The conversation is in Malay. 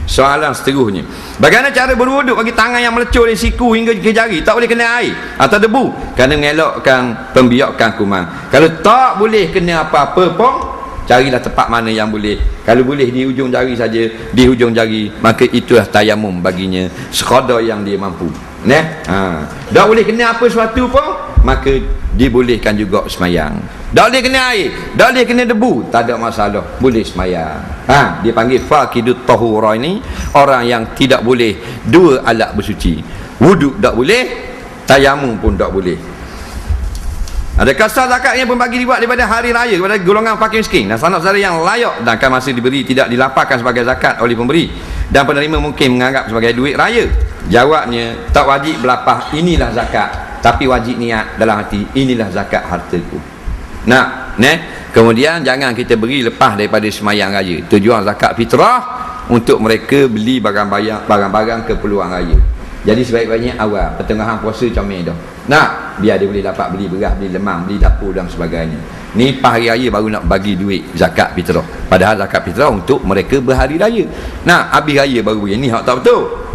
Soalan seterusnya, bagaimana cara berwuduk bagi tangan yang melecur dari siku hingga ke jari? Tak boleh kena air atau debu kerana mengelakkan pembiakan kuman. Kalau tak boleh kena apa-apa pun, carilah tempat mana yang boleh. Kalau boleh di hujung jari saja, di hujung jari, maka itulah tayamum baginya sekadar yang dia mampu. Tak boleh kena apa sesuatu pun, maka dibolehkan juga semayang. Tak boleh kena air, tak boleh kena debu, tak ada masalah, boleh semayang. Dia panggil faqidut tahura, ini orang yang tidak boleh dua alat bersuci. Wuduk tak boleh, tayamum pun tak boleh. Adakah sah zakat yang pembagi dibuat daripada hari raya kepada golongan fakir miskin dan sanak-saudara yang layak dan akan masih diberi tidak dilaporkan sebagai zakat oleh pemberi dan penerima mungkin menganggap sebagai duit raya? Jawabnya, tak wajib berlapah inilah zakat, tapi wajib niat dalam hati inilah zakat hartaku. Kemudian jangan kita beri lepas daripada semayang raya. Tujuan zakat fitrah untuk mereka beli barang-barang keperluan raya. Jadi sebaik-baiknya awal pertengahan puasa comel dah. Biar dia boleh dapat beli beras, beli lemang, beli dapur dan sebagainya. Ni pas hari raya baru nak bagi duit zakat fitrah. Padahal zakat fitrah untuk mereka berhari raya. Habis raya baru bagi. Ni hak tak betul.